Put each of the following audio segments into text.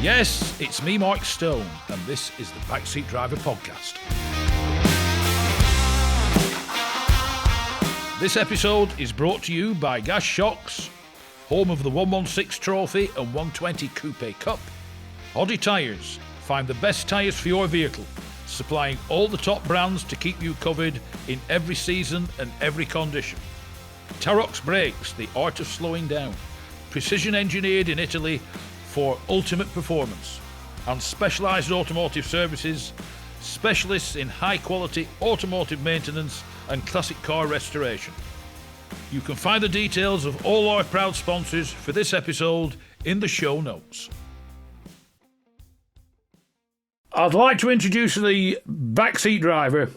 Yes, it's me, Mike Stone, and this is the Backseat Driver Podcast. This episode is brought to you by Gas Shocks, home of the 116 Trophy and 120 Coupe Cup. Oddie Tyres, find the best tyres for your vehicle, supplying all the top brands to keep you covered in every season and every condition. Tarox Brakes, the art of slowing down, precision engineered in Italy for ultimate performance, and Specialised Automotive Services, specialists in high-quality automotive maintenance and classic car restoration. You can find the details of all our proud sponsors for this episode in the show notes. I'd like to introduce the backseat driver,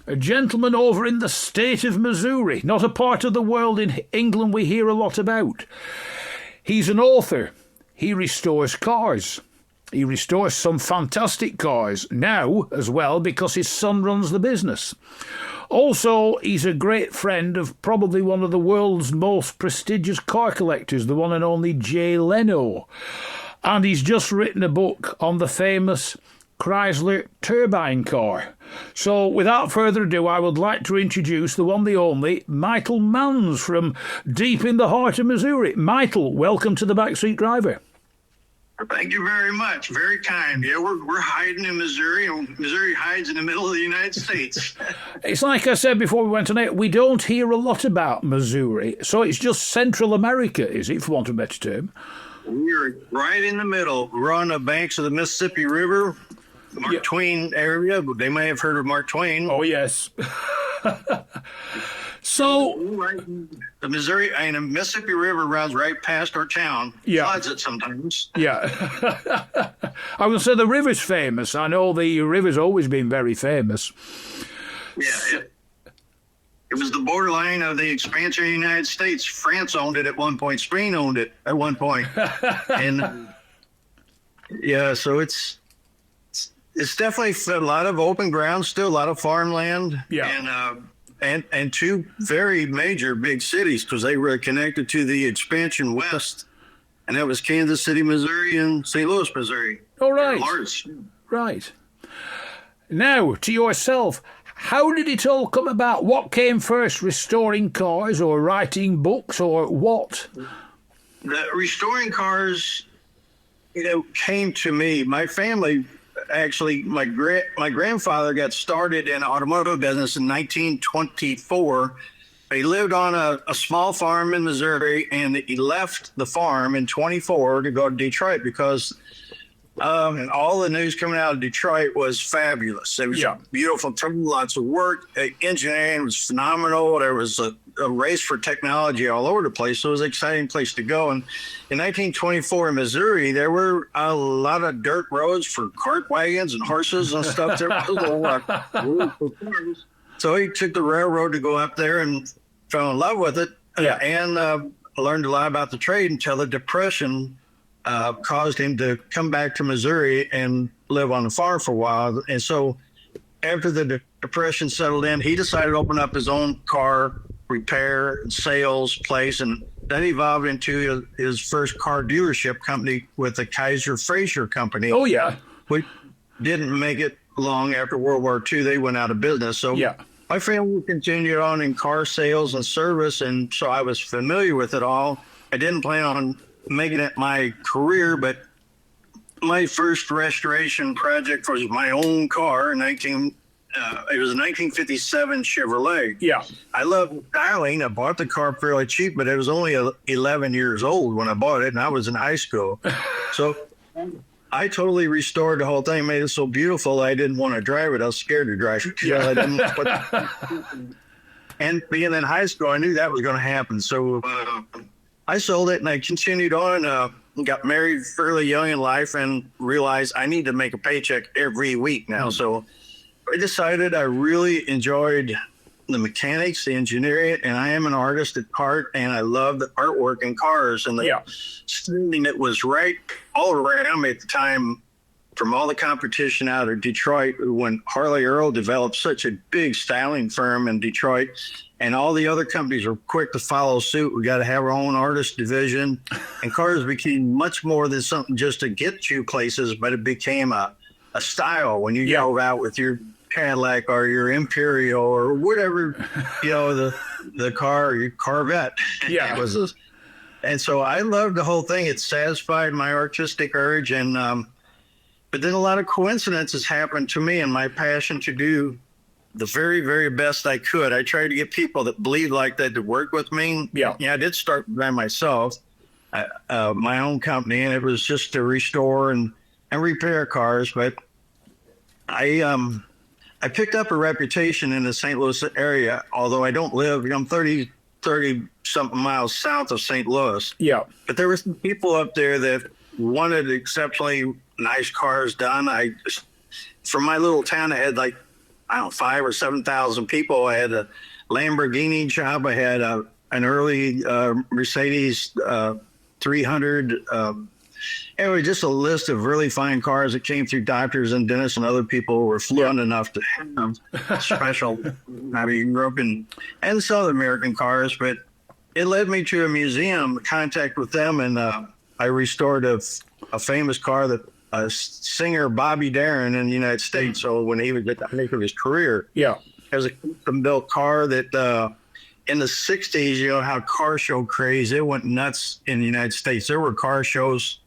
a gentleman over in the state of Missouri, not a part of the world in England we hear a lot about. He's an author. He restores cars. He restores some fantastic cars now as well because his son runs the business. Also, he's a great friend of probably one of the world's most prestigious car collectors, the one and only Jay Leno. And he's just written a book on the famous Chrysler Turbine Car. So, without further ado, I would like to introduce the one, the only, Michael Manns from deep in the heart of Missouri. Michael, welcome to the Backseat Driver. Thank you very much. Very kind. Yeah, we're hiding in Missouri, and Missouri hides in the middle of the United States. It's like I said before we went on it, we don't hear a lot about Missouri, so it's just Central America, is it, for want of a better term? We're right in the middle. We're on the banks of the Mississippi River, Mark Twain area. They may have heard of Mark Twain. Oh, yes. So, the Missouri and the Mississippi River runs right past our town. Yeah. Floods it sometimes. Yeah. I was going to say the river's famous. I know the river's always been very famous. Yeah. It was the borderline of the expansion of the United States. France owned it at one point. Spain owned it at one point. And yeah, so it's definitely a lot of open ground, still a lot of farmland. Yeah. And two very major big cities because they were connected to the expansion west, and that was Kansas City, Missouri, and St. Louis, Missouri. Oh, right. Large. Right. Now, to yourself, how did it all come about? What came first, restoring cars or writing books or what? The restoring cars, came to me. My family... Actually, my grandfather got started in automotive business in 1924. He lived on a small farm in Missouri, and he left the farm in 24 to go to Detroit because and all the news coming out of Detroit was fabulous. It was beautiful, lots of work. Engineering was phenomenal. There was a race for technology all over the place. So it was an exciting place to go. And in 1924 in Missouri, there were a lot of dirt roads for cart wagons and horses and stuff. There was a lot. So he took the railroad to go up there and fell in love with it. And learned a lot about the trade until the Depression caused him to come back to Missouri and live on the farm for a while. And so after the Depression settled in, he decided to open up his own car repair and sales place, and that evolved into his first car dealership company with the Kaiser Fraser Company. Oh, yeah. Which didn't make it long after World War II. They went out of business. So my family continued on in car sales and service, and so I was familiar with it all. I didn't plan on making it my career, but my first restoration project was my own car in it was a 1957 Chevrolet. Yeah. I love styling. I bought the car fairly cheap, but it was only 11 years old when I bought it, and I was in high school. So I totally restored the whole thing, made it so beautiful I didn't want to drive it. I was scared to drive it. And being in high school, I knew that was going to happen. So I sold it, and I continued on, got married fairly young in life, and realized I need to make a paycheck every week now. So I decided I really enjoyed the mechanics, the engineering, and I am an artist at heart, and I love the artwork in cars. And the something that was right all around me at the time from all the competition out of Detroit, when Harley Earl developed such a big styling firm in Detroit, and all the other companies were quick to follow suit. We got to have our own artist division, and cars became much more than something just to get you places, but it became a style when you go out with your Cadillac or your Imperial or whatever, the car or your Corvette. Yeah. It was and so I loved the whole thing. It satisfied my artistic urge, and but then a lot of coincidences happened to me, and my passion to do the very, very best I could. I tried to get people that believed like that to work with me. Yeah. I did start by myself, my own company, and it was just to restore and repair cars. But I picked up a reputation in the St. Louis area, although I don't live, I'm 30 something miles south of St. Louis. Yeah. But there were some people up there that wanted exceptionally nice cars done. From my little town, I had 5,000 or 7,000 people. I had a Lamborghini job. I had an early Mercedes 300. Anyway, just a list of really fine cars that came through doctors and dentists and other people who were fluent enough to have special, European and South American cars. But it led me to a museum, contact with them, and I restored a famous car that singer Bobby Darin in the United States. So when he was at the peak of his career, it was a custom-built car that in the 60s, how car show craze, it went nuts in the United States. There were car shows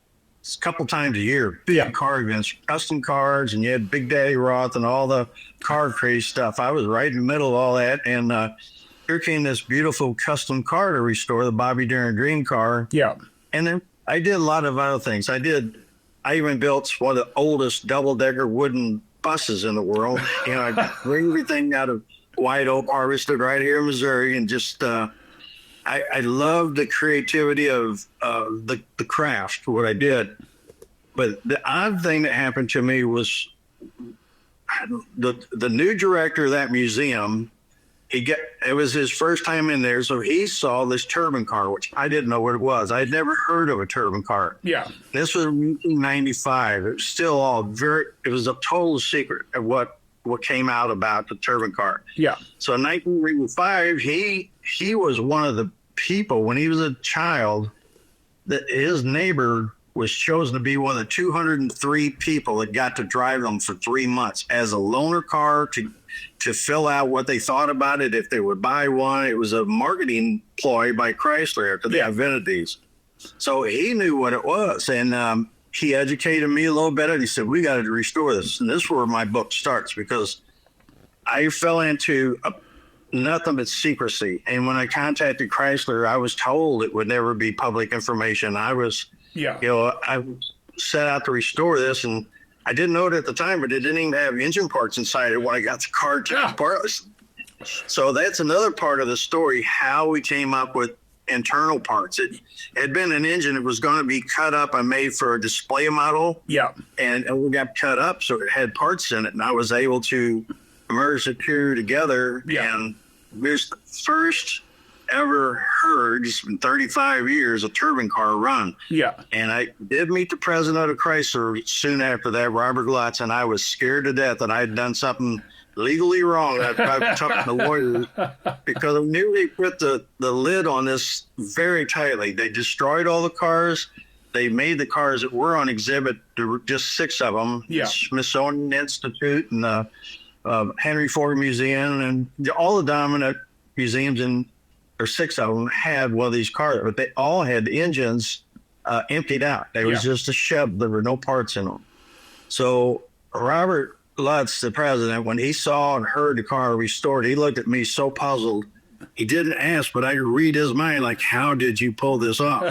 a couple times a year, big car events, custom cars, and you had Big Daddy Roth and all the car craze stuff. I was right in the middle of all that, and here came this beautiful custom car to restore, the Bobby Darin Dream car. Yeah. And then I did a lot of other things. I even built one of the oldest double-decker wooden buses in the world. I bring everything out of White Oak, harvested right here in Missouri, and just I love the creativity of the craft, what I did. But the odd thing that happened to me was the new director of that museum. It was his first time in there, so he saw this turbine car, which I didn't know what it was. I had never heard of a turbine car. Yeah. This was 1995. It was still it was a total secret of what came out about the turbine car. Yeah. So in 1995, he was one of the people, when he was a child, that his neighbor was chosen to be one of the 203 people that got to drive them for 3 months as a loaner car to fill out what they thought about it, if they would buy one. It was a marketing ploy by Chrysler after they invented these. So he knew what it was, and he educated me a little bit, and he said, we got to restore this. And this is where my book starts, because I fell into nothing but secrecy. And when I contacted Chrysler, I was told it would never be public information. I set out to restore this, and I didn't know it at the time, but it didn't even have engine parts inside it when I got the car apart. So that's another part of the story, how we came up with internal parts. It had been an engine that was going to be cut up and made for a display model. Yeah. And we got cut up, so it had parts in it, and I was able to merge the two together. Yeah. And here's the first ever heard, just in 35 years, a turbine car run. Yeah. And I did meet the president of Chrysler soon after that, Robert Lutz, and I was scared to death that I had done something legally wrong. I talked to the lawyers because I knew they put the lid on this very tightly. They destroyed all the cars. They made the cars that were on exhibit. There were just 6 of them. Yeah. Smithsonian Institute and the Henry Ford Museum and all the dominant museums or 6 of them had one of these cars, but they all had engines emptied out. They was just a shell. There were no parts in them. So Robert Lutz, the president, when he saw and heard the car restored, he looked at me so puzzled. He didn't ask, but I could read his mind, like, how did you pull this off?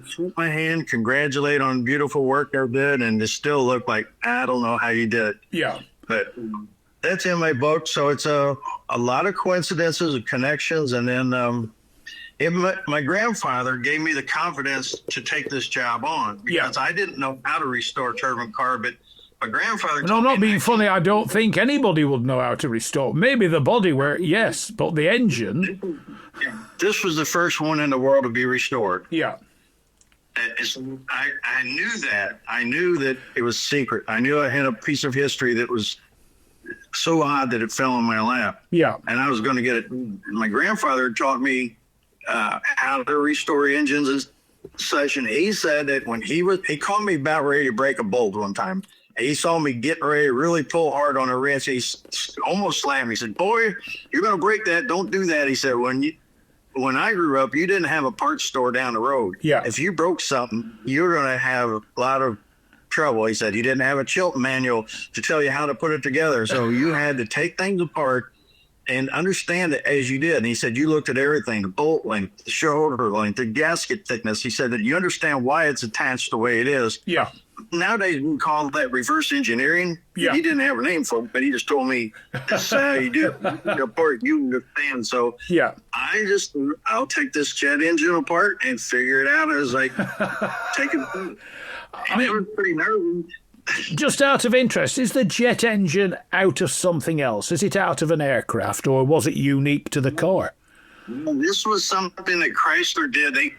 Shook my hand, congratulate on beautiful work they did, and it still looked like, I don't know how you did it. Yeah. But that's in my book, so it's a lot of coincidences and connections, and then my grandfather gave me the confidence to take this job on, because I didn't know how to restore a turbine car, but my grandfather... No, I'm not being funny. I don't think anybody would know how to restore. Maybe the bodywork, yes, but the engine... This was the first one in the world to be restored. Yeah. I knew that. I knew that it was secret. I knew I had a piece of history that was so odd that it fell in my lap. Yeah. And I was going to get it. My grandfather taught me how to restore engines and such. And he said that when he called me about ready to break a bolt one time. And he saw me getting ready to really pull hard on a wrench. He almost slammed me. He said, "Boy, you're going to break that. Don't do that." He said, when I grew up, you didn't have a parts store down the road. Yeah. If you broke something, you're going to have a lot of trouble. He said, you didn't have a Chilton manual to tell you how to put it together. So you had to take things apart and understand it as you did. And he said, you looked at everything, the bolt length, the shoulder length, the gasket thickness. He said that you understand why it's attached the way it is. Yeah. Nowadays, we call that reverse engineering. Yeah. He didn't have a name for it, but he just told me, this is how you do it. The part you understand. So yeah, I'll take this jet engine apart and figure it out as I take it. It was pretty nervous. Just out of interest, is the jet engine out of something else? Is it out of an aircraft, or was it unique to the car? This was something that Chrysler did. They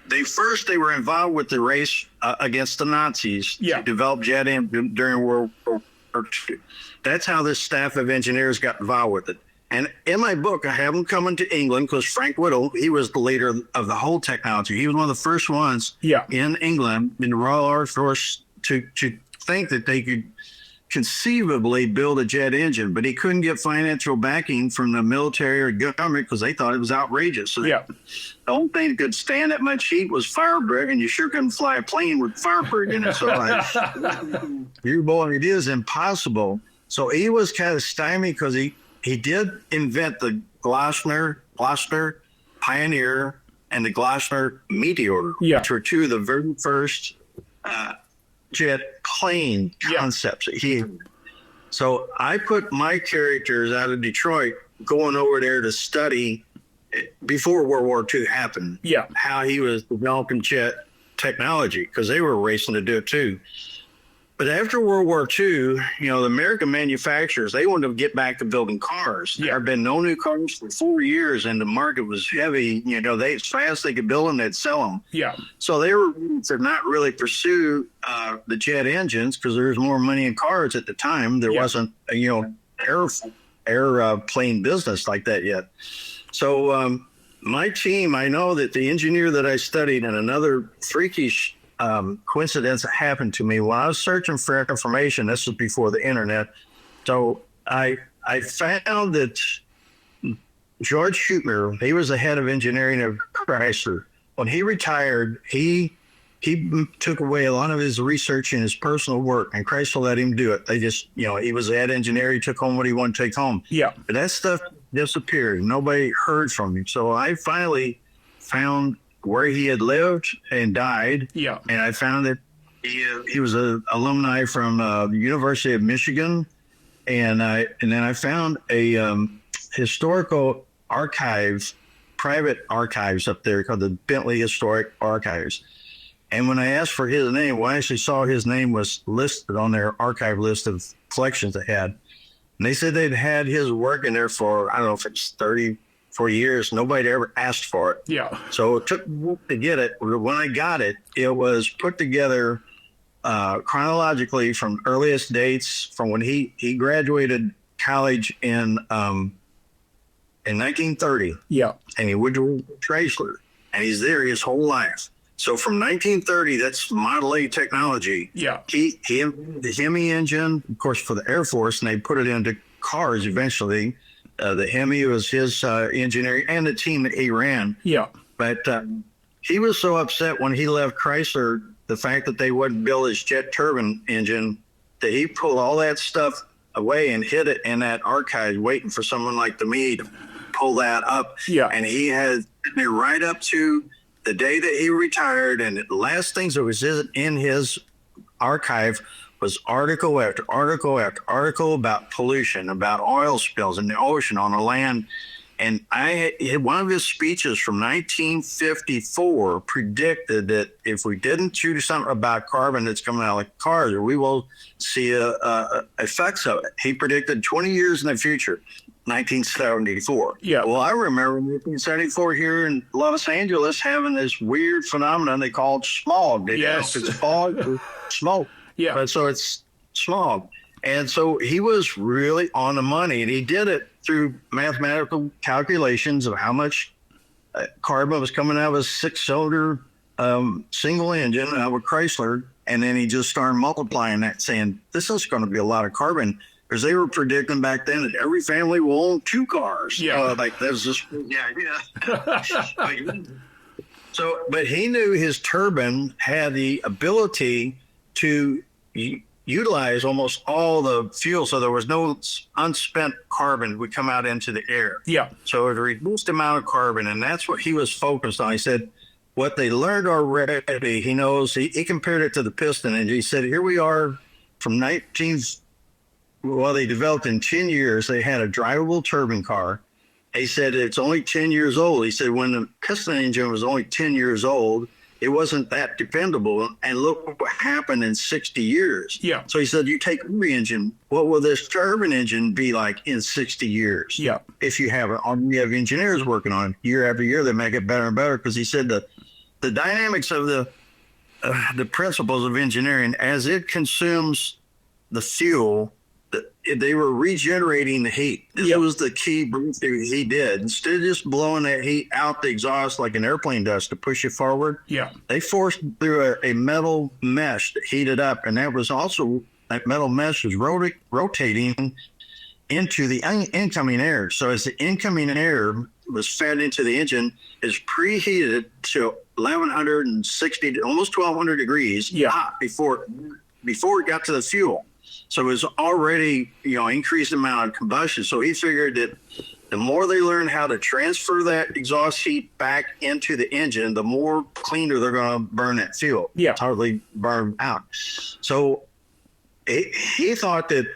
were involved with the race against the Nazis to develop jet engine during World War II. That's how this staff of engineers got involved with it. And in my book, I have them coming to England because Frank Whittle, he was the leader of the whole technology. He was one of the first ones in England in the Royal Air Force to think that they could conceivably build a jet engine, but he couldn't get financial backing from the military or government because they thought it was outrageous. So the only thing that could stand that much heat was firebrick, and you sure couldn't fly a plane with firebrick in it. So it is impossible. So he was kind of stymied because he did invent the Gloucester Pioneer and the Gloucester Meteor, which were two of the very first jet plane concepts that he had. So I put my characters out of Detroit going over there to study before World War II happened, how he was developing jet technology, because they were racing to do it too. But after World War II, the American manufacturers, they wanted to get back to building cars. There have been no new cars for 4 years, and the market was heavy. They as fast as they could build them, they'd sell them. Yeah. So they were to not really pursue the jet engines because there was more money in cars at the time. There wasn't, airplane business like that yet. So my team, I know that the engineer that I studied, and another freakish coincidence that happened to me when I was searching for information. This was before the internet. So I found that George Schutner, he was the head of engineering of Chrysler. When he retired, he took away a lot of his research and his personal work, and Chrysler let him do it. They just, he was the head engineer. He took home what he wanted to take home. Yeah. But that stuff disappeared. Nobody heard from him. So I finally found where he had lived and died. Yeah. And I found that he was an alumni from the University of Michigan. And then I found a historical archives, private archives up there called the Bentley Historic Archives. And when I asked for his name, well, I actually saw his name was listed on their archive list of collections they had. And they said they'd had his work in there for, I don't know if it's 30-40 years. Nobody ever asked for it. Yeah. So it took to get it. When I got it, it was put together chronologically from earliest dates from when he graduated college in 1930. Yeah. And he went to Chrysler, and he's there his whole life. So from 1930, that's Model A technology. Yeah. He invented the Hemi engine, of course, for the Air Force, and they put it into cars eventually. The Hemi was his engineering and the team that he ran. Yeah. But he was so upset when he left Chrysler, the fact that they wouldn't build his jet turbine engine, that he pulled all that stuff away and hid it in that archive, waiting for someone like me to pull that up. Yeah. And he had it right up to the day that he retired, and the last things that was in his archive was article after article after article about pollution, about oil spills in the ocean, on the land. And one of his speeches from 1954 predicted that if we didn't do something about carbon that's coming out of cars, we will see effects of it. He predicted 20 years in the future. 1974. Yeah. Well, I remember 1974 here in Los Angeles having this weird phenomenon they called smog. They didn't know if it's fog or smoke. Yeah. But so it's smog. And so he was really on the money, and he did it through mathematical calculations of how much carbon was coming out of a 6-cylinder single engine out of a Chrysler. And then he just started multiplying that, saying, this is going to be a lot of carbon. Because they were predicting back then that every family will own 2 cars. Yeah. Like there's this idea. So, but he knew his turbine had the ability to utilize almost all the fuel. So there was no unspent carbon would come out into the air. Yeah. So it reduced the amount of carbon. And that's what he was focused on. He said, what they learned already, he knows, he compared it to the piston engine. He said, here we are from they developed in 10 years, they had a drivable turbine car. He said, it's only 10 years old. He said, when the piston engine was only 10 years old, it wasn't that dependable. And look what happened in 60 years. Yeah. So he said, you take every engine, what will this turbine engine be like in 60 years? Yeah. If you have engineers working on it year after year, they make it better and better. Because he said the dynamics of the principles of engineering, as it consumes the fuel, they were regenerating the heat. This was the key breakthrough he did. Instead of just blowing that heat out the exhaust like an airplane does to push it forward, they forced through a metal mesh that heated up. And that metal mesh was rotating into the incoming air. So as the incoming air was fed into the engine, it's preheated to 1160 to almost 1200 degrees hot before it got to the fuel. So it was already, increased amount of combustion. So he figured that the more they learn how to transfer that exhaust heat back into the engine, the more cleaner they're going to burn that fuel. Yeah. It's hardly burned out. So he thought that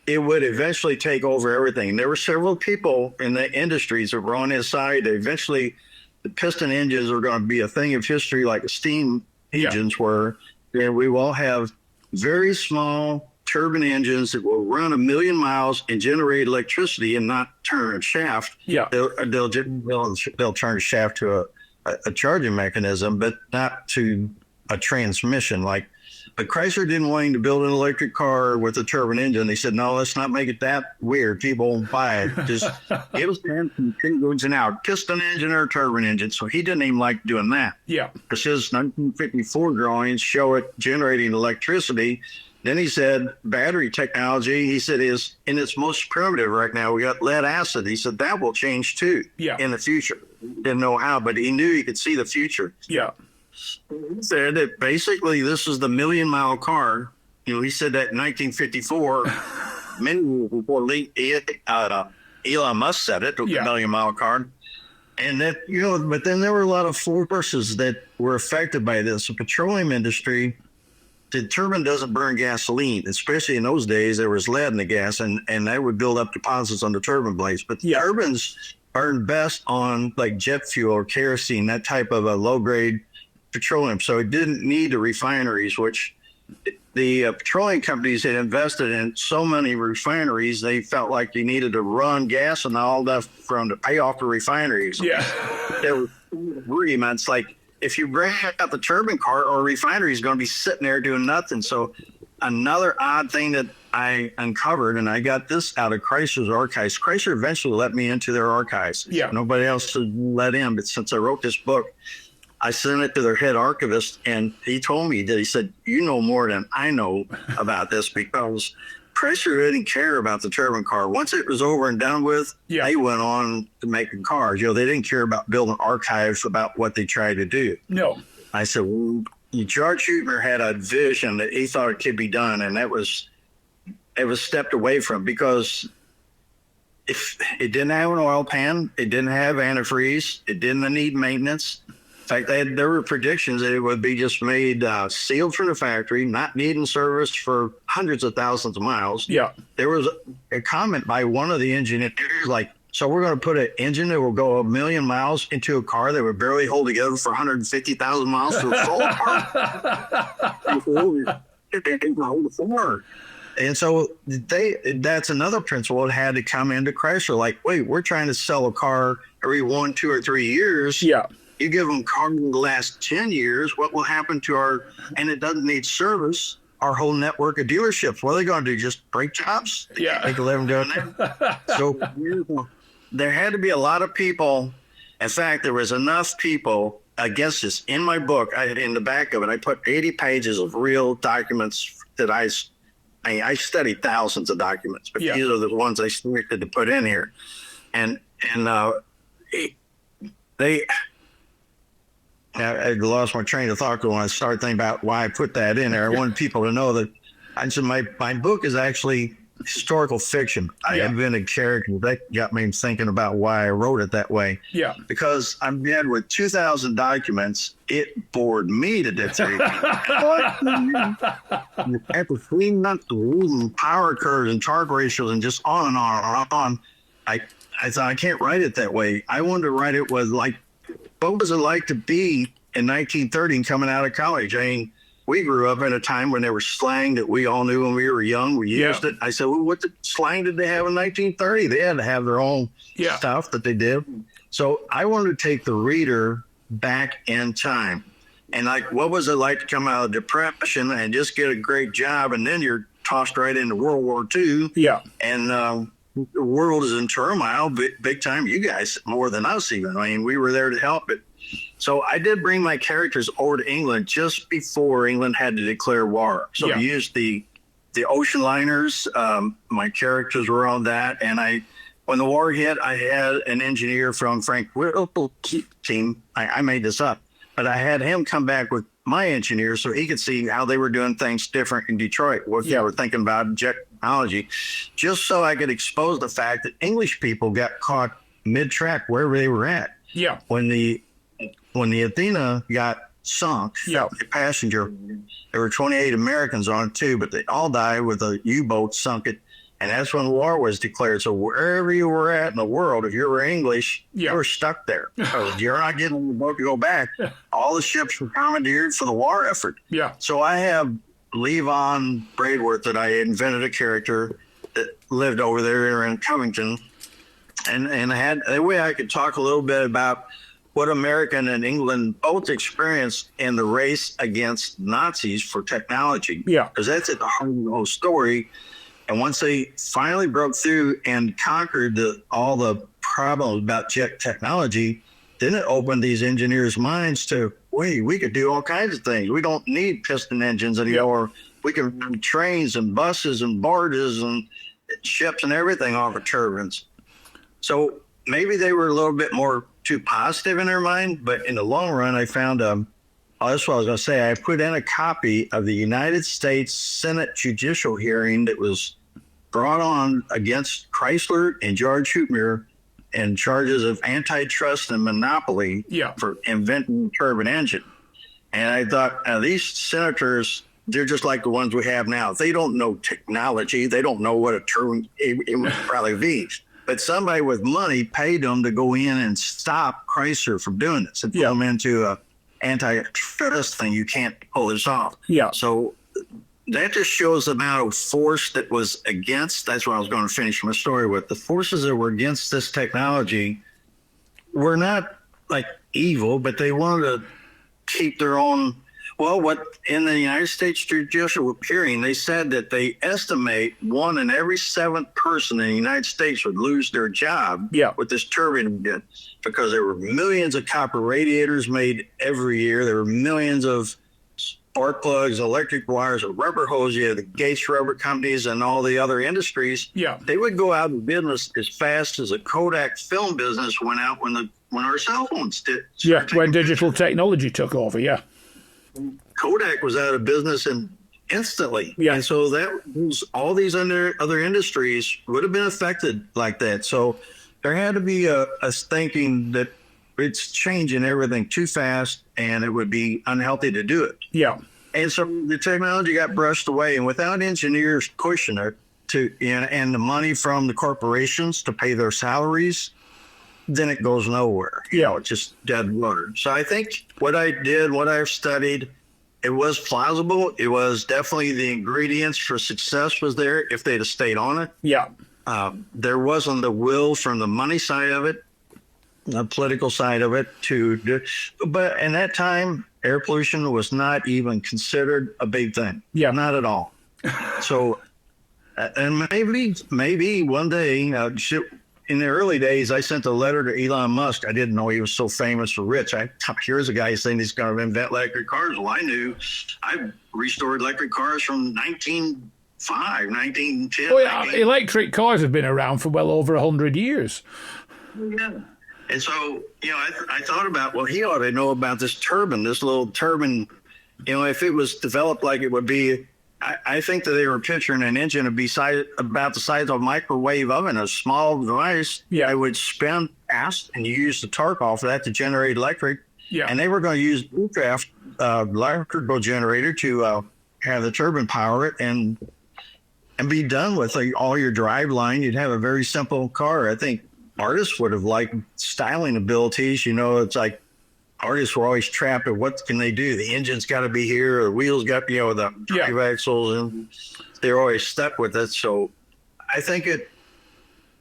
it would eventually take over everything. There were several people in the industries that were on his side. Eventually, the piston engines are going to be a thing of history like the steam engines were. And we will have very small turbine engines that will run 1 million miles and generate electricity and not turn a shaft. Yeah. They'll turn a shaft to a charging mechanism, but not to a transmission. But Chrysler didn't want him to build an electric car with a turbine engine. They said, no, let's not make it that weird. People won't buy it. Just give us 10 goods an hour, piston engine or turbine engine. So he didn't even like doing that. Yeah. Because his 1954 drawings show it generating electricity. Then he said battery technology, he said, is in its most primitive right now. We got lead acid. He said that will change too in the future. Didn't know how, but he knew he could see the future. Yeah. He said that basically this is the 1 million mile car. He said that in 1954, many years before Elon Musk said it, the 1 million mile car. And that, but then there were a lot of forces that were affected by this. The petroleum industry, the turbine doesn't burn gasoline, especially in those days. There was lead in the gas, and that would build up deposits on the turbine blades. But the turbines burn best on like jet fuel or kerosene, that type of a low-grade petroleum. So it didn't need the refineries, which the petroleum companies had invested in so many refineries, they felt like they needed to run gas and all that from to pay off the refineries. Yeah. There were agreements like, if you bring out the turbine car or refinery is going to be sitting there doing nothing. So another odd thing that I uncovered, and I got this out of Chrysler's archives. Chrysler eventually let me into their archives. Yeah. Nobody else would let in. But since I wrote this book, I sent it to their head archivist, and he told me that he said, you know more than I know about this, because Chrysler didn't care about the turbine car. Once it was over and done with, they went on to making cars. They didn't care about building archives about what they tried to do. No. I said, well, George Huebner had a vision that he thought it could be done, and it was stepped away from, because if it didn't have an oil pan, it didn't have antifreeze, it didn't need maintenance. In fact, there were predictions that it would be just made sealed from the factory, not needing service for hundreds of thousands of miles. Yeah. There was a comment by one of the engineers like, so we're going to put an engine that will go 1 million miles into a car that would barely hold together for 150,000 miles to a full car. It didn't hold the floor. And so that's another principle that had to come into Chrysler. Like, wait, we're trying to sell a car every 1, 2, or 3 years. Yeah. You give them cars in the last 10 years, what will happen to and it doesn't need service, our whole network of dealerships? What are they going to do? Just break jobs? Yeah. Make a living doing that? So there had to be a lot of people. In fact, there was enough people against this. In my book, in the back of it, I put 80 pages of real documents that I studied thousands of documents, but these are the ones I selected to put in here. And I lost my train of thought when I started thinking about why I put that in there. I wanted people to know that my book is actually historical fiction. I invented characters. That got me thinking about why I wrote it that way. Yeah. Because I'm dead with 2,000 documents. It bored me to death. After 3 months of reading power curves and torque ratios and just on and on and on, I thought I can't write it that way. I wanted to write it with like, what was it like to be in 1930 and coming out of college? I mean, we grew up in a time when there was slang that we all knew when we were young. We used it. I said, well, what slang did they have in 1930? They had to have their own stuff that they did. So I wanted to take the reader back in time. And like, what was it like to come out of depression and just get a great job? And then you're tossed right into World War II. Yeah. And the world is in turmoil, big time. You guys more than us even. I mean, we were there to help it. So I did bring my characters over to England just before England had to declare war. So we used the ocean liners. My characters were on that. And when the war hit, I had an engineer from Frank Whittle's team. I made this up, but I had him come back with my engineer so he could see how they were doing things different in Detroit. What they were thinking about jet technology, just so I could expose the fact that English people got caught mid-track wherever they were at. Yeah. When the Athena got sunk, the passenger, there were 28 Americans on it too, but they all died with a U-boat sunk it. And that's when war was declared. So wherever you were at in the world, if you were English, you were stuck there. Because you're not getting on the boat to go back. All the ships were commandeered for the war effort. Yeah. So I have Levon Braidworth that I invented a character that lived over there in Covington. And I had a way I could talk a little bit about what American and England both experienced in the race against Nazis for technology. Yeah. Because that's at the heart of the whole story. And once they finally broke through and conquered all the problems about jet technology, then it opened these engineers' minds to, wait, we could do all kinds of things. We don't need piston engines anymore. We can run trains and buses and barges and ships and everything off of turbines. So maybe they were a little bit more too positive in their mind, but in the long run, I found that's what I was going to say. I put in a copy of the United States Senate judicial hearing that was brought on against Chrysler and George Hoopmere and charges of antitrust and monopoly for inventing the turbine engine. And I thought, these senators, they're just like the ones we have now. They don't know technology. They don't know what a turbine it would probably be. But somebody with money paid them to go in and stop Chrysler from doing this and put them into a antitrust thing. You can't pull this off. Yeah. So that just shows the amount of force that was against. That's what I was going to finish my story with. The forces that were against this technology were not like evil, but they wanted to keep their own. Well, what in the United States judicial hearing, they said that they estimate 1 in every 7 person in the United States would lose their job with this turbine because there were millions of copper radiators made every year. There were millions of spark plugs, electric wires, rubber hose. You had the Gates Rubber Companies and all the other industries. Yeah, they would go out of business as fast as the Kodak film business went out when our cell phones did. Yeah, when digital technology took over. Yeah. Kodak was out of business instantly. Yeah. And so that was all these other industries would have been affected like that. So there had to be a thinking that it's changing everything too fast and it would be unhealthy to do it. Yeah. And so the technology got brushed away, and without engineers pushing it and the money from the corporations to pay their salaries, then it goes nowhere. It's just dead water. So I think what I did, what I've studied, it was plausible. It was definitely the ingredients for success was there if they'd have stayed on it. Yeah. There wasn't the will from the money side of it, the political side of it to do. But in that time, air pollution was not even considered a big thing. Yeah. Not at all. So, and maybe one day, in the early days, I sent a letter to Elon Musk. I didn't know he was so famous or rich. Here's a guy saying he's going to invent electric cars. Well, I knew. I restored electric cars from 1905, 1910. Oh, yeah. Electric cars have been around for well over 100 years. Yeah. And so, I thought about, well, he ought to know about this turbine, this little turbine. If it was developed like it would be, I think that they were picturing an engine to be about the size of a microwave oven, a small device. Yeah. I would spin fast and use the torque off of that to generate electric. Yeah. And they were going to use draft electrical generator to have the turbine power it and be done with all your drive line. You'd have a very simple car. I think artists would have liked styling abilities. It's like artists were always trapped at what can they do? The engine's got to be here, or the wheels got, the drive axles, and they're always stuck with it. So I think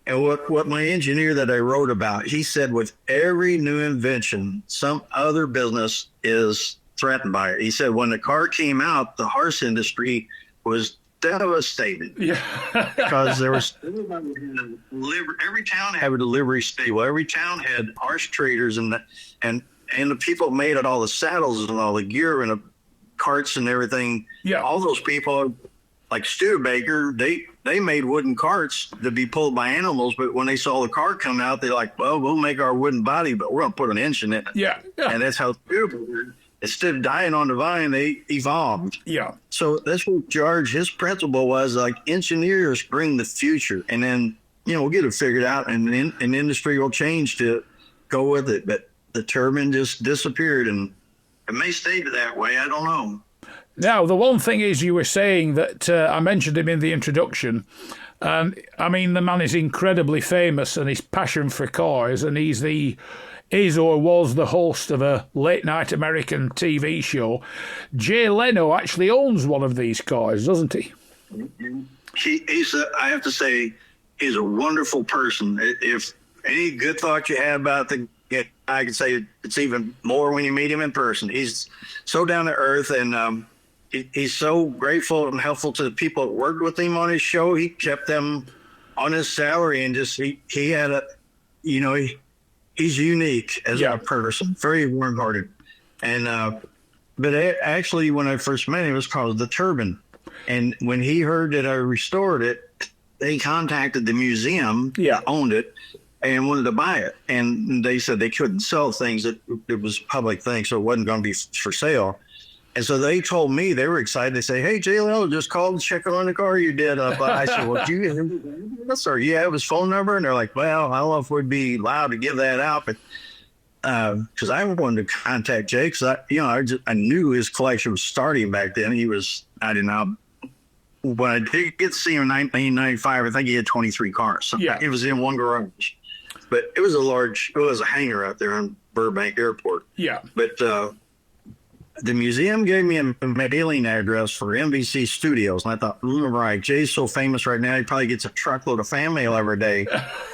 and what my engineer that I wrote about, he said with every new invention, some other business is threatened by it. He said when the car came out, the horse industry was devastated. Yeah. Because there was every town had a delivery stable. Every town had horse traders and the people made it all the saddles and all the gear and the carts and everything. Yeah. All those people, like Studebaker, they made wooden carts to be pulled by animals. But when they saw the car come out, they're like, well, we'll make our wooden body, but we're going to put an engine in it. Yeah. And that's how Studebaker, instead of dying on the vine, they evolved. Yeah. So that's what his principle was, like engineers bring the future. And then, we'll get it figured out and an industry will change to go with it. But the turbine just disappeared, and it may stay that way. I don't know. Now, the one thing is, you were saying that I mentioned him in the introduction, and I mean, the man is incredibly famous, and his passion for cars, and he was the host of a late night American TV show. Jay Leno actually owns one of these cars, doesn't he? I have to say, he's a wonderful person. If any good thought you had about I can say it's even more when you meet him in person. He's so down to earth, and he's so grateful and helpful to the people that worked with him on his show. He kept them on his salary, and just he had he's unique as a person, very warm-hearted. And but actually, when I first met him, it was called the Turbine. And when he heard that I restored it, they contacted the museum that owned it and wanted to buy it. And they said they couldn't sell things. It was a public thing, so it wasn't going to be for sale. And so they told me, they were excited. They say, hey, Jay Leno just called to check on the car you did. I said, well, do you have his phone number? And they're like, well, I don't know if we'd be allowed to give that out. But because I wanted to contact Jay, because I knew his collection was starting back then. When I did get to see him in 1995, I think he had 23 cars. So it was in one garage. But it was a hangar out there on Burbank Airport. Yeah. But the museum gave me a mailing address for NBC Studios. And I thought, right, Jay's so famous right now, he probably gets a truckload of fan mail every day.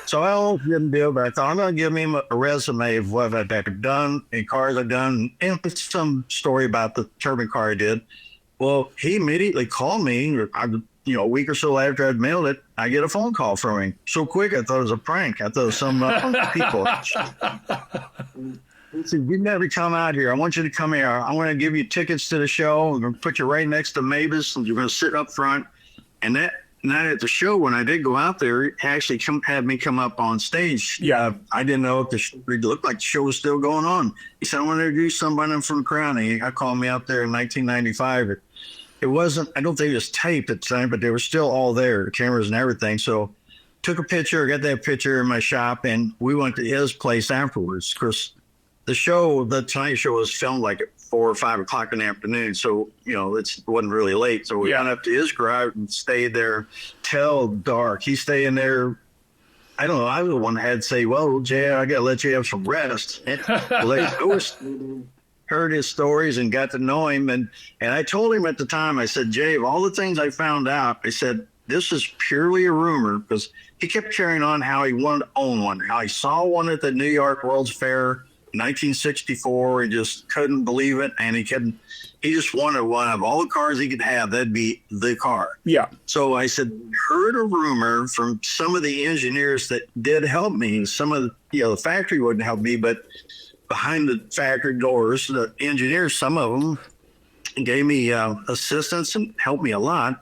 So I didn't do it, but I thought I'm going to give him a resume of what I've done and cars I've done, and some story about the turbine car I did. Well, he immediately called me. A week or so after I'd mailed it, I get a phone call from him. So quick, I thought it was a prank. I thought it was some people. He said, "You never come out here. I want you to come here. I want to give you tickets to the show. We're going to put you right next to Mavis, and you're going to sit up front." And that night at the show, when I did go out there, he actually had me come up on stage. Yeah, I didn't know if it looked like the show was still going on. He said, "I want to introduce somebody from Crown." He called me out there in 1995. It wasn't, I don't think it was taped at the time, but they were still all there, the cameras and everything. So took a picture, got that picture in my shop, and we went to his place afterwards. Of course, the Tonight Show was filmed like at 4 or 5 o'clock in the afternoon. So, it wasn't really late. So we went up to his garage and stayed there till dark. He's staying there. I don't know. I was the one that had to say, well, Jay, I got to let you have some rest. heard his stories and got to know him. And I told him at the time, I said, Jay, of all the things I found out, I said, this is purely a rumor, because he kept carrying on how he wanted to own one, how he saw one at the New York World's Fair 1964. He just couldn't believe it. And he just wanted one of all the cars he could have. That'd be the car. Yeah. So I said, heard a rumor from some of the engineers that did help me. Some of the factory wouldn't help me, but behind the factory doors, the engineers, some of them gave me assistance and helped me a lot.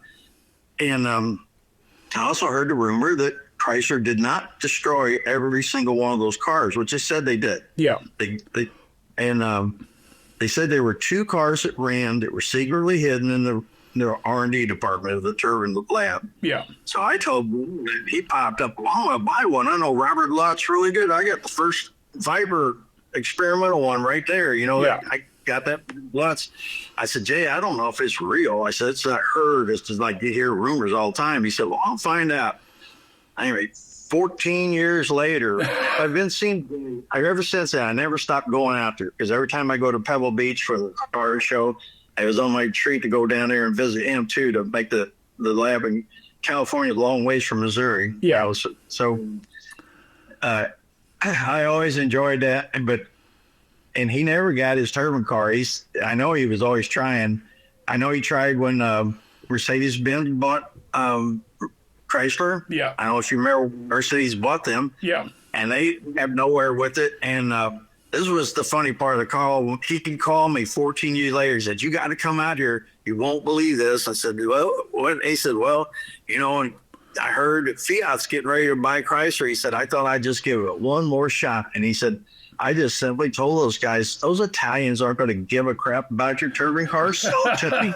And I also heard the rumor that Chrysler did not destroy every single one of those cars, which they said they did. Yeah. They said there were 2 cars that ran that were secretly hidden in the R&D department of the turbine lab. Yeah. So I told him, he popped up, I want to buy one. I know Robert Lott's really good. I got the first Viper experimental one right there. Yeah. I got that Lott's. I said, Jay, I don't know if it's real. I said, it's not heard. It's just like you hear rumors all the time. He said, well, I'll find out. Anyway, 14 years later, I've been seeing, ever since that, I never stopped going out there, because every time I go to Pebble Beach for the car show, I was on my treat to go down there and visit him too, to make the lab in California, a long ways from Missouri. Yeah. So I always enjoyed that, and he never got his turbine car. I know he was always trying. I know he tried when Mercedes-Benz bought Chrysler. Yeah. I don't know if you remember, Mercedes bought them. Yeah. And they have nowhere with it. And this was the funny part of the call. He can call me 14 years later. He said, you got to come out here. You won't believe this. I said, well, what? He said, well, and I heard Fiat's getting ready to buy Chrysler. He said, I thought I'd just give it one more shot. And he said, I just simply told those guys, those Italians aren't going to give a crap about your turbine car. Sell it to me.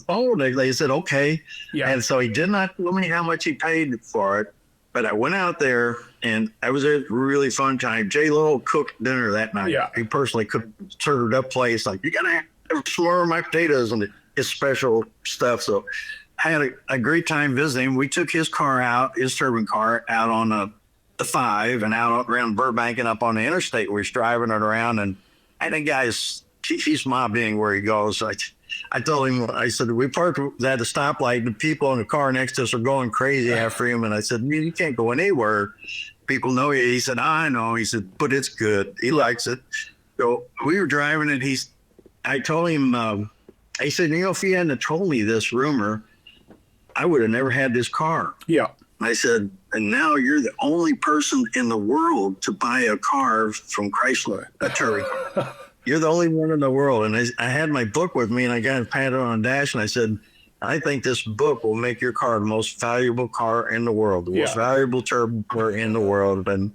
Oh, they said, okay. Yeah. And so he did not tell me how much he paid for it. But I went out there, and that was a really fun time. Jay Little cooked dinner that night. Yeah. He personally served up plates like, you got to have some more of my potatoes and his special stuff. So I had a great time visiting. We took his turbine car out on the 5 and out around Burbank and up on the interstate. We was driving it around, and the guy's, he's mobbing where he goes. I told him, I said, we parked at the stoplight, and the people in the car next to us are going crazy after him. And I said, you can't go anywhere. People know you. He said, I know. He said, but it's good. He likes it. So we were driving, and I told him, he said, if he hadn't told me this rumor, I would have never had this car. Yeah. I said, and now you're the only person in the world to buy a car from Chrysler, a turbine car. You're the only one in the world. And I had my book with me, and I got it patted on the dash, and I said, I think this book will make your car the most valuable car in the world, the most valuable turbine car in the world. And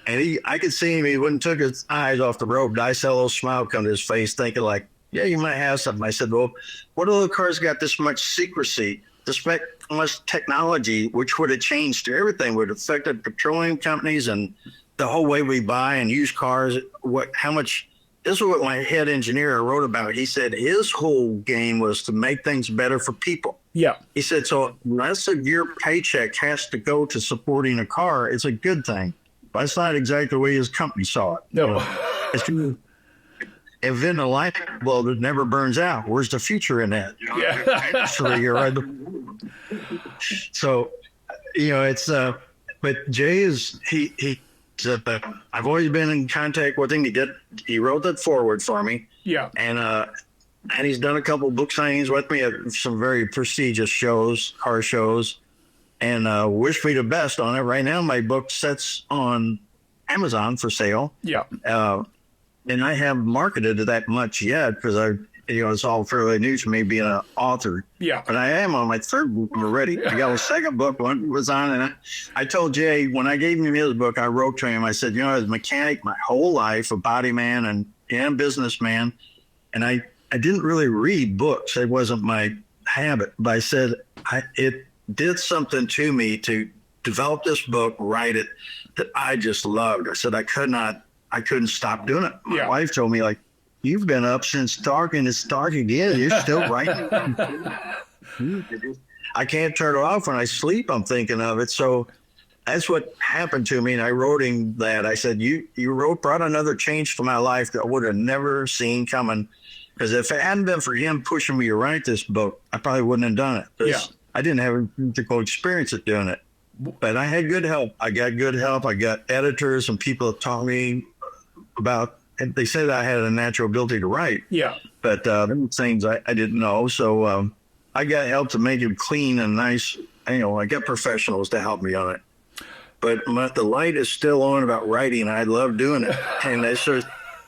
I could see him, he wouldn't took his eyes off the road. I saw a little smile come to his face, thinking like, yeah, you might have something. I said, well, what other cars got this much secrecy, this much technology, which would have changed everything, would have affected petroleum companies and the whole way we buy and use cars. This is what my head engineer wrote about. He said his whole game was to make things better for people. Yeah. He said, so unless your paycheck has to go to supporting a car, it's a good thing. But that's not exactly the way his company saw it. No. Invent a light bulb that never burns out. Where's the future in that? Yeah. So you're right. So, it's, but Jay is, he said, I've always been in contact with him. He wrote that forward for me. Yeah. And he's done a couple book signings with me at some very prestigious car shows, and wish me the best on it. Right now, my book sits on Amazon for sale. Yeah. And I haven't marketed it that much yet because it's all fairly new to me being an author. Yeah. But I am on my third book already. I got a second book, one was on, and I told Jay, when I gave him his book, I wrote to him, I said, as a mechanic my whole life, a body man and businessman, and I didn't really read books. It wasn't my habit. But I said, it did something to me to develop this book, write it, that I just loved. I said, I couldn't stop doing it. My wife told me, like, you've been up since dark and it's dark again. You're still writing. I can't turn it off when I sleep. I'm thinking of it. So that's what happened to me. And I wrote him that. I said, you brought another change to my life that I would have never seen coming. Because if it hadn't been for him pushing me to write this book, I probably wouldn't have done it. Yeah. I didn't have a practical experience at doing it. But I had good help. I got good help. I got editors and people that taught me about, and they said I had a natural ability to write. Yeah. But there were things I didn't know. So I got help to make it clean and nice. I got professionals to help me on it. But the light is still on about writing. I love doing it. And it's just,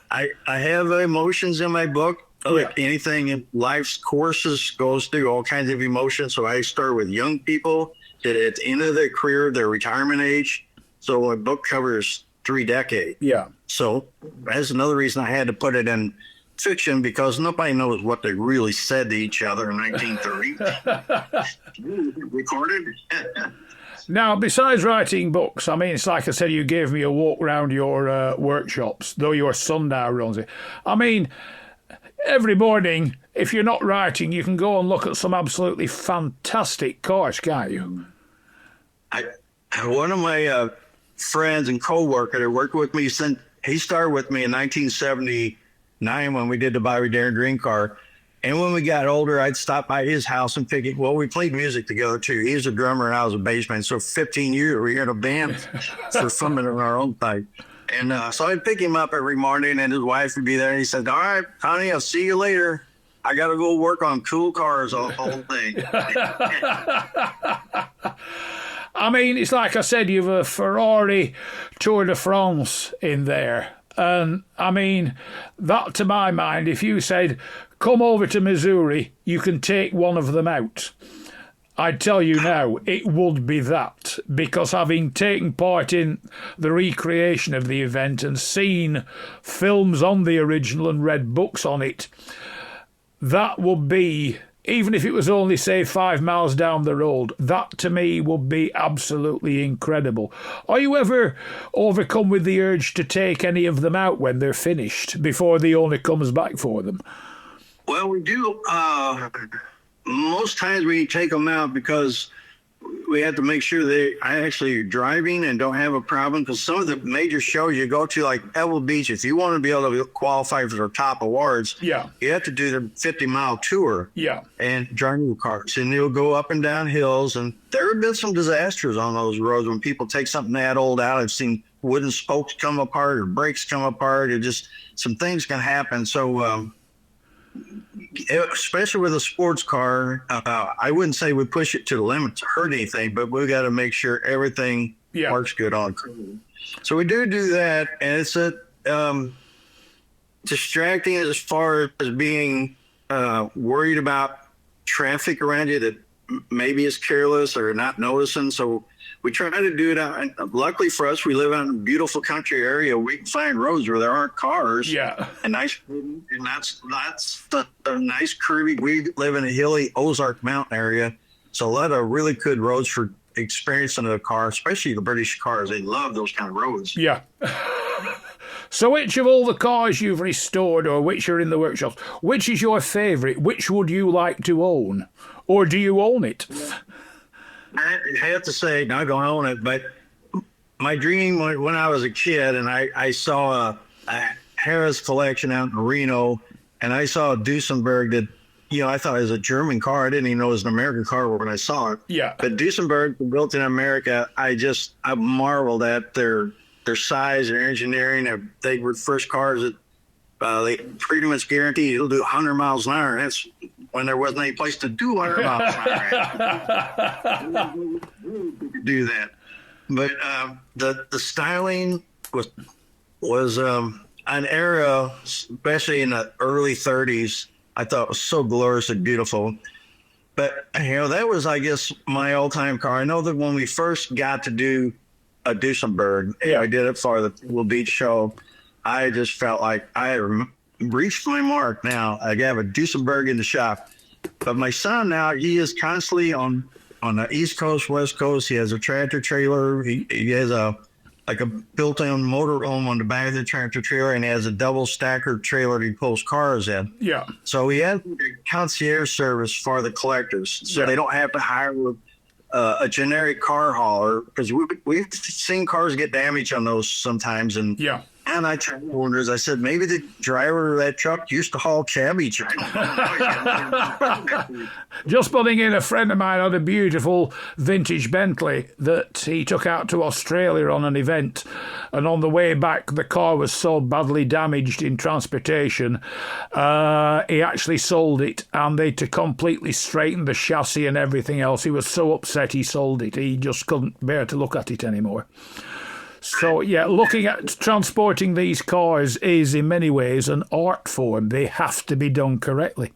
I have emotions in my book. Like anything in life's courses goes through all kinds of emotions. So I start with young people that at the end of their career, their retirement age. So my book covers 3 decades. Yeah. So that's another reason I had to put it in fiction, because nobody knows what they really said to each other in 1930. Recorded. Now, besides writing books, I mean, it's like I said, you gave me a walk around your workshops, though your son now runs it. I mean, every morning, if you're not writing, you can go and look at some absolutely fantastic cars, can't you? One of my friends and co-worker that worked with me since he started with me in 1979 when we did the Bobby Darin Green car. And when we got older, I'd stop by his house and pick it. Well, we played music together too. He was a drummer and I was a bassman. So 15 years we were in a band for fun in our own time. And so I'd pick him up every morning and his wife would be there. And he said, all right, honey, I'll see you later. I got to go work on cool cars all day. I mean, it's like I said, you've a Ferrari Tour de France in there. And I mean, that to my mind, if you said, come over to Missouri, you can take one of them out, I'd tell you now, it would be that. Because having taken part in the recreation of the event and seen films on the original and read books on it, that would be, even if it was only, say, 5 miles down the road, that to me would be absolutely incredible. Are you ever overcome with the urge to take any of them out when they're finished, before the owner comes back for them? Well, we do. Most times we take them out because we have to make sure they are actually driving and don't have a problem. Because some of the major shows you go to, like Pebble Beach, if you want to be able to qualify for the top awards, you have to do the 50-mile tour and drive new cars. And they'll go up and down hills. And there have been some disasters on those roads when people take something that old out. I've seen wooden spokes come apart or brakes come apart. It just, some things can happen. So, especially with a sports car, I wouldn't say we push it to the limit to hurt anything, but we got to make sure everything works good on. So we do that, and it's distracting as far as being worried about traffic around you that maybe is careless or not noticing. So we try to do it out. And luckily for us, we live in a beautiful country area. We can find roads where there aren't cars. And nice, and that's the nice curvy. We live in a hilly Ozark Mountain area, so a lot of really good roads for experiencing a car, especially the British cars. They love those kind of roads. So which of all the cars you've restored or which are in the workshops, which is your favourite? Which would you like to own? Or do you own it? I have to say, I don't own it, but my dream when I was a kid and I saw a Harris collection out in Reno, and I saw a Duesenberg that, I thought it was a German car. I didn't even know it was an American car when I saw it. But Duesenberg built in America, I marveled at their size, their engineering. They were the first cars that they pretty much guaranteed it'll do 100 miles an hour. That's when there wasn't any place to do 100 miles an hour. Do that. But the styling was an era, especially in the early 30s, I thought was so glorious and beautiful. But, that was, I guess, my all-time car. I know that when we first got to do a Duesenberg, I did it for the Pebble Beach show, I just felt like I had reached my mark now. I have a Duesenberg in the shop. But my son now, he is constantly on the East Coast, West Coast. He has a tractor trailer. He has a built-in motorhome on the back of the tractor trailer, and he has a double stacker trailer that he pulls cars in. So he has a concierge service for the collectors, so they don't have to hire a generic car hauler, because we've seen cars get damaged on those sometimes. And Yeah. and I told owners, I said, maybe the driver of that truck used to haul cabbage. I don't know. Just putting in, a friend of mine had a beautiful vintage Bentley that he took out to Australia on an event, and on the way back the car was so badly damaged in transportation, he actually sold it, and they to completely straighten the chassis and everything else. He was so upset he sold it. He just couldn't bear to look at it anymore. So, yeah, looking at transporting these cars is in many ways an art form. They have to be done correctly.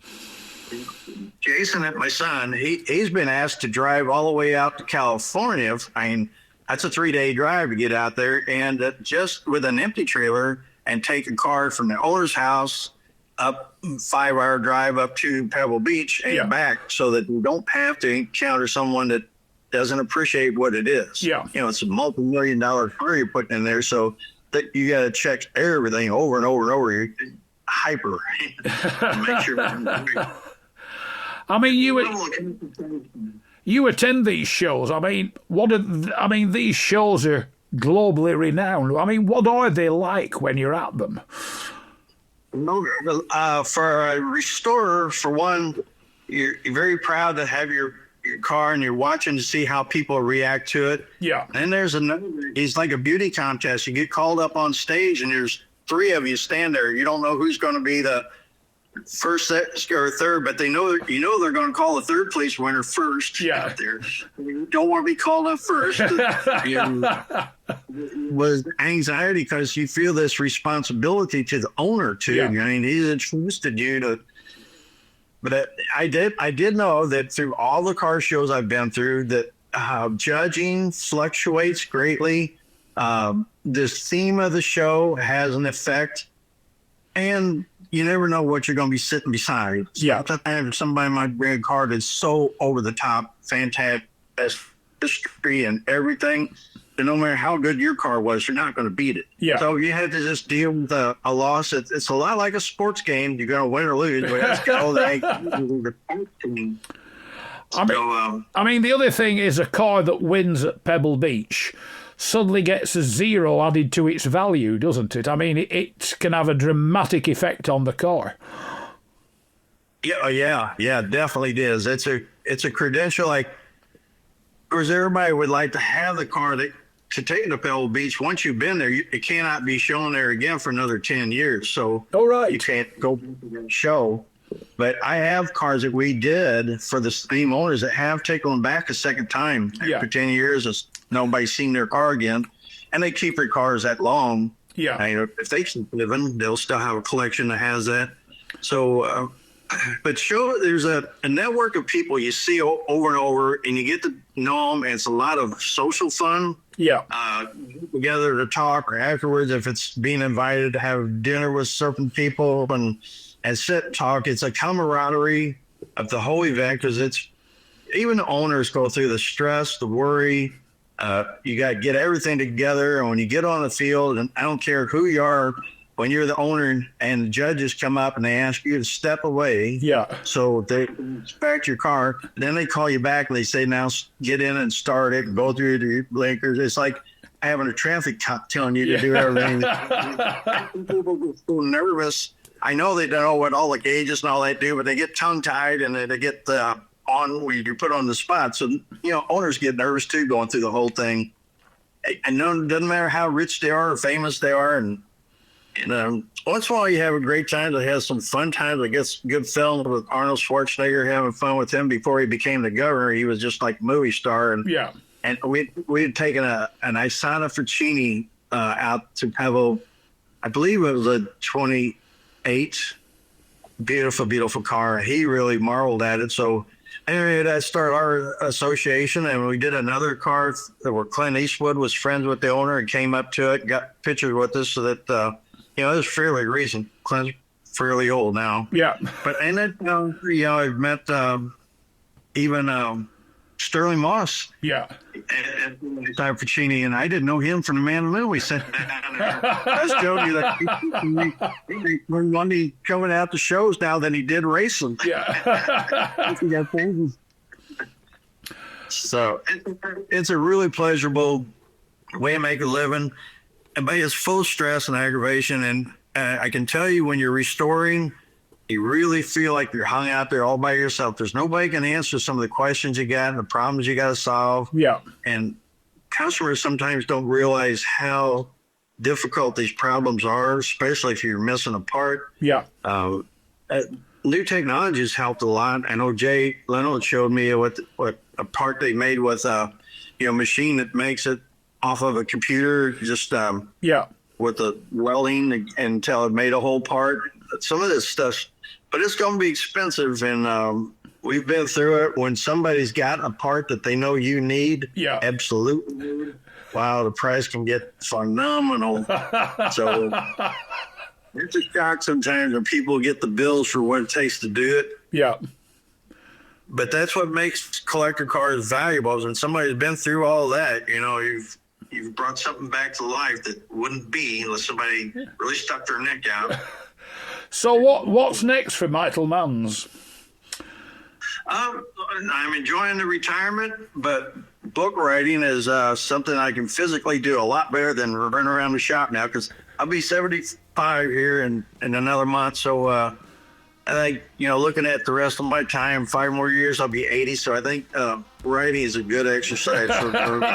Jason, my son, he's been asked to drive all the way out to California. I mean, that's a 3-day drive to get out there, and just with an empty trailer, and take a car from the owner's house up 5-hour drive up to Pebble Beach and back, so that you don't have to encounter someone that doesn't appreciate what it is. Yeah. You know, it's a multi-million-dollar car you're putting in there, so that you got to check everything over and over and over. You're hyper. Make sure. I mean, you attend these shows. I mean, these shows are globally renowned. I mean, what are they like when you're at them? For a restorer, for one, you're very proud to have your car, and you're watching to see how people react to it. Yeah. And there's another, it's like a beauty contest. You get called up on stage, and there's 3 of you stand there. You don't know who's going to be the first or third, but they're going to call the third place winner first. Yeah. Out there. You don't want to be called up first. Was anxiety, because you feel this responsibility to the owner too. Yeah. I mean, he's entrusted you to. But I did know that through all the car shows I've been through, that judging fluctuates greatly. This theme of the show has an effect, and you never know what you're going to be sitting beside. Yeah. Sometimes somebody in my red car that's so over the top, fantastic history and everything, that no matter how good your car was, you're not going to beat it. Yeah. So you had to just deal with a loss. It's a lot like a sports game. You're going to win or lose. But that's I mean, the other thing is, a car that wins at Pebble Beach suddenly gets a 0 added to its value, doesn't it? I mean, it can have a dramatic effect on the car. Yeah, definitely does. It's a credential. Like, of course, everybody would like to have the car to take to Pebble Beach. Once you've been there, it cannot be shown there again for another 10 years. So you can't go to the show. But I have cars that we did for the same owners that have taken them back a second time after 10 years. As nobody's seen their car again, and they keep their cars that long. Yeah, and if they keep living, they'll still have a collection that has that. So, but there's a network of people you see over and over, and you get to know them, and it's a lot of social fun. Yeah, together to talk, or afterwards, if it's being invited to have dinner with certain people and sit and talk, it's a camaraderie of the whole event, because it's even the owners go through the stress, the worry. You got to get everything together, and when you get on the field, and I don't care who you are, when you're the owner and the judges come up and they ask you to step away, so they inspect your car, then they call you back and they say, now get in and start it, go through the blinkers. It's like having a traffic cop telling you to do everything. People get so nervous. I know they don't know what all the gauges and all that do, but they get tongue-tied, and they get on where you put on the spot. So, owners get nervous too going through the whole thing. I know it doesn't matter how rich they are or famous they are. And once in a while you have a great time. They have some fun times. I guess good film with Arnold Schwarzenegger, having fun with him before he became the governor. He was just like a movie star. And and we had taken an Isana Ficini out to Pebble. I believe it was a 28. Beautiful car. He really marveled at it. So anyway, that started our association, and we did another car where Clint Eastwood was friends with the owner and came up to it, got pictures with us, so that it was fairly recent. Clint's fairly old now. Yeah. But and then I've met even Sterling Moss. Yeah. And Ty Ficini, and I didn't know him from the Man in the Moon. We sat down there. I was joking that we're Monday coming out to shows now than he did racing. Yeah. So it's a really pleasurable way to make a living, but it's full of stress and aggravation. And I can tell you, when you're restoring, you really feel like you're hung out there all by yourself. There's nobody can answer some of the questions you got and the problems you got to solve. Yeah. And customers sometimes don't realize how difficult these problems are, especially if you're missing a part. Yeah. New technology has helped a lot. I know Jay Leno showed me what a part they made with a machine that makes it off of a computer, just with the welding until it made a whole part. Some of this stuff, but it's going to be expensive, and we've been through it. When somebody's got a part that they know you need, absolutely need, wow, the price can get phenomenal. So it's a shock sometimes when people get the bills for what it takes to do it. Yeah. But that's what makes collector cars valuable. Is when somebody's been through all that, you've brought something back to life that wouldn't be unless somebody really stuck their neck out. So what's next for Michael Manns? I'm enjoying the retirement, but book writing is something I can physically do a lot better than running around the shop now, because I'll be 75 here in another month. So I think, looking at the rest of my time, 5 more years, I'll be 80. So I think writing is a good exercise for me.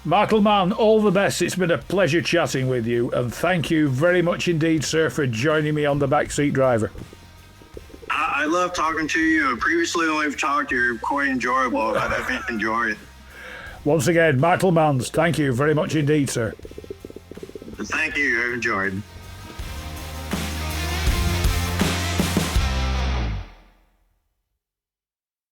Michael Mann, all the best. It's been a pleasure chatting with you, and thank you very much indeed, sir, for joining me on the Backseat Driver. I love talking to you. Previously, when we've talked, you're quite enjoyable. I've enjoyed it. Once again, Michael Manns, thank you very much indeed, sir. Thank you. I've enjoyed.